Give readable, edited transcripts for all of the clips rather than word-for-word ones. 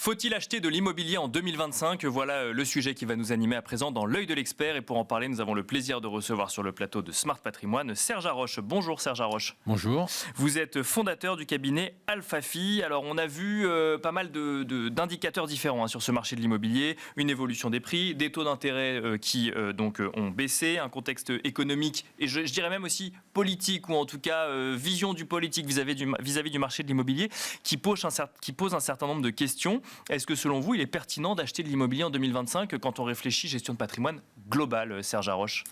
Faut-il acheter de l'immobilier en 2025 ? Voilà le sujet qui va nous animer à présent dans l'œil de l'expert. Et pour en parler, nous avons le plaisir de recevoir sur le plateau de Smart Patrimoine Serge Haroche. Bonjour Serge Haroche. Bonjour. Vous êtes fondateur du cabinet Alphafi. Alors on a vu pas mal d'indicateurs différents sur ce marché de l'immobilier. Une évolution des prix, des taux d'intérêt qui donc ont baissé, un contexte économique et je dirais même aussi politique ou en tout cas vision du politique vis-à-vis du marché de l'immobilier qui pose un certain nombre de questions. Est-ce que selon vous, il est pertinent d'acheter de l'immobilier en 2025 quand on réfléchit gestion de patrimoine globale, Serge Haroche ?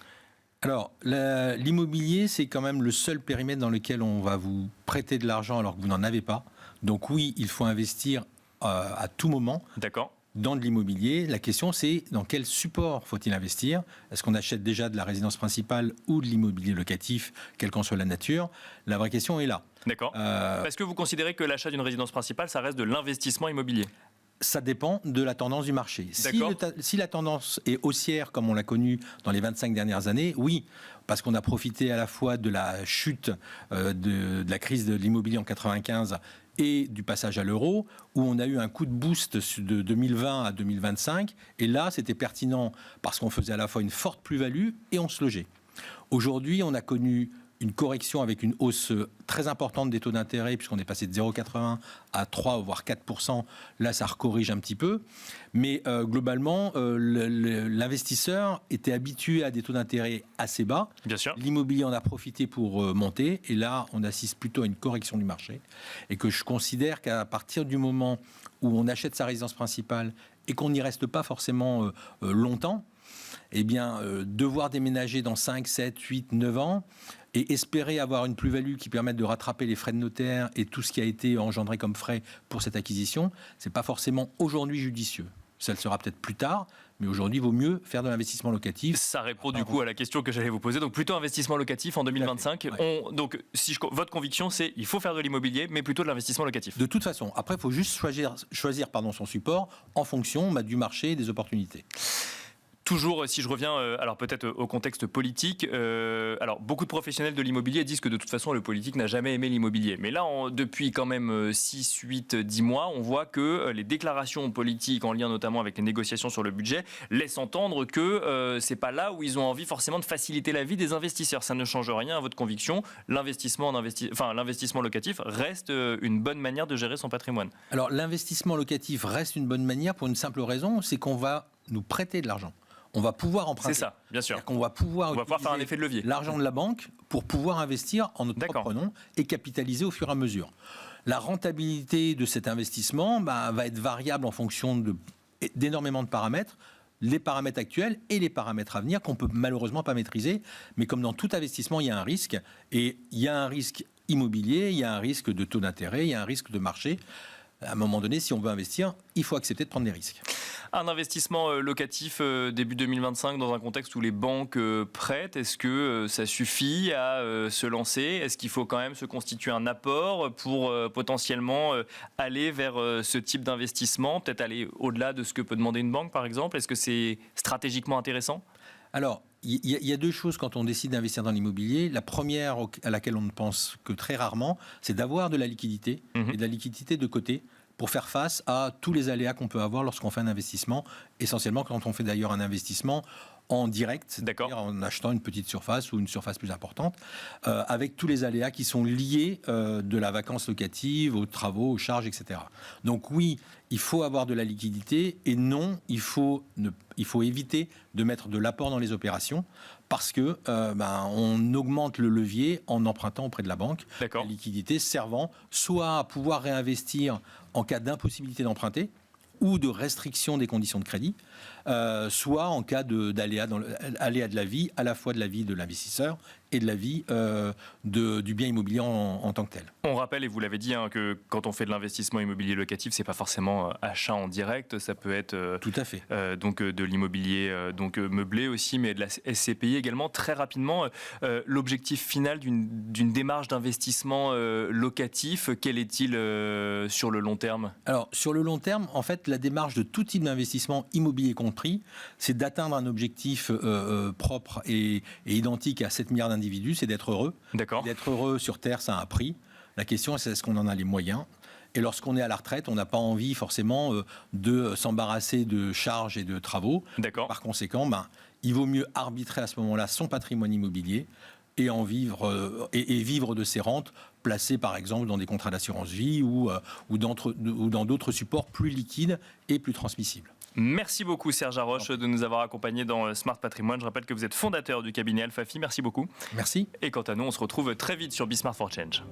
Alors, l'immobilier, c'est quand même le seul périmètre dans lequel on va vous prêter de l'argent alors que vous n'en avez pas. Donc oui, il faut investir à tout moment. D'accord. Dans de l'immobilier, la question c'est dans quel support faut-il investir ? Est-ce qu'on achète déjà de la résidence principale ou de l'immobilier locatif, quelle qu'en soit la nature ? La vraie question est là. D'accord. Est-ce que vous considérez que l'achat d'une résidence principale, ça reste de l'investissement immobilier ? Ça dépend de la tendance du marché. Si la tendance est haussière, comme on l'a connu dans les 25 dernières années, oui, parce qu'on a profité à la fois de la chute de la crise de l'immobilier en 95 et du passage à l'euro, où on a eu un coup de boost de 2020 à 2025, et là, c'était pertinent parce qu'on faisait à la fois une forte plus-value et on se logeait. Aujourd'hui, on a connu une correction avec une hausse très importante des taux d'intérêt, puisqu'on est passé de 0,80 à 3, voire 4%. Là, ça recorrige un petit peu. Mais globalement, l'investisseur était habitué à des taux d'intérêt assez bas. Bien sûr. L'immobilier en a profité pour monter. Et là, on assiste plutôt à une correction du marché. Et que je considère qu'à partir du moment où on achète sa résidence principale et qu'on n'y reste pas forcément longtemps, eh bien, devoir déménager dans 5, 7, 8, 9 ans et espérer avoir une plus-value qui permette de rattraper les frais de notaire et tout ce qui a été engendré comme frais pour cette acquisition, c'est pas forcément aujourd'hui judicieux. Ça le sera peut-être plus tard, mais aujourd'hui, il vaut mieux faire de l'investissement locatif. Ça répond du coup à la question que j'allais vous poser. Donc plutôt investissement locatif en 2025. Ouais. Donc votre conviction, c'est il faut faire de l'immobilier, mais plutôt de l'investissement locatif. De toute façon, après, il faut juste choisir son support en fonction du marché et des opportunités. Toujours, si je reviens alors peut-être au contexte politique, alors beaucoup de professionnels de l'immobilier disent que de toute façon le politique n'a jamais aimé l'immobilier. Mais là, depuis quand même 6, 8, 10 mois, on voit que les déclarations politiques en lien notamment avec les négociations sur le budget laissent entendre que c'est pas là où ils ont envie forcément de faciliter la vie des investisseurs. Ça ne change rien à votre conviction. L'investissement locatif reste une bonne manière de gérer son patrimoine. Alors l'investissement locatif reste une bonne manière pour une simple raison, c'est qu'on va nous prêter de l'argent. On va pouvoir emprunter. C'est ça, bien sûr. On va pouvoir faire un effet de levier. L'argent de la banque pour pouvoir investir en notre propre nom et capitaliser au fur et à mesure. La rentabilité de cet investissement va être variable en fonction d'énormément de paramètres, les paramètres actuels et les paramètres à venir qu'on ne peut malheureusement pas maîtriser. Mais comme dans tout investissement, il y a un risque. Et il y a un risque immobilier, il y a un risque de taux d'intérêt, il y a un risque de marché. À un moment donné, si on veut investir, il faut accepter de prendre des risques. Un investissement locatif début 2025 dans un contexte où les banques prêtent, est-ce que ça suffit à se lancer ? Est-ce qu'il faut quand même se constituer un apport pour potentiellement aller vers ce type d'investissement, peut-être aller au-delà de ce que peut demander une banque par exemple ? Est-ce que c'est stratégiquement intéressant ? Alors, il y a deux choses quand on décide d'investir dans l'immobilier. La première à laquelle on ne pense que très rarement, c'est d'avoir de la liquidité et de la liquidité de côté pour faire face à tous les aléas qu'on peut avoir lorsqu'on fait un investissement, essentiellement quand on fait d'ailleurs un investissement en direct, c'est-à-dire en achetant une petite surface ou une surface plus importante, avec tous les aléas qui sont liés de la vacance locative, aux travaux, aux charges, etc. Donc oui, il faut avoir de la liquidité et non, il faut éviter de mettre de l'apport dans les opérations parce que on augmente le levier en empruntant auprès de la banque. D'accord. La liquidité servant soit à pouvoir réinvestir en cas d'impossibilité d'emprunter ou de restriction des conditions de crédit, soit en cas d'aléa de la vie, à la fois de la vie de l'investisseur et de la vie du bien immobilier en tant que tel. On rappelle, et vous l'avez dit, que quand on fait de l'investissement immobilier locatif, c'est pas forcément achat en direct, ça peut être tout à fait. Donc de l'immobilier meublé aussi, mais de la SCPI également. Très rapidement, l'objectif final d'une démarche d'investissement locatif, quel est-il sur le long terme ? Alors sur le long terme, en fait, la démarche de tout type d'investissement immobilier compris, c'est d'atteindre un objectif propre et identique à 7 milliards d'individus, c'est d'être heureux. D'accord. D'être heureux sur Terre, ça a un prix. La question, c'est est-ce qu'on en a les moyens ? Et lorsqu'on est à la retraite, on n'a pas envie forcément de s'embarrasser de charges et de travaux. D'accord. Par conséquent, il vaut mieux arbitrer à ce moment-là son patrimoine immobilier et en vivre, et vivre de ses rentes, placées par exemple dans des contrats d'assurance vie ou dans d'autres supports plus liquides et plus transmissibles. Merci beaucoup Serge Haroche de nous avoir accompagnés dans Smart Patrimoine. Je rappelle que vous êtes fondateur du cabinet Alphafi. Merci beaucoup. Merci. Et quant à nous, on se retrouve très vite sur Be Smart for Change.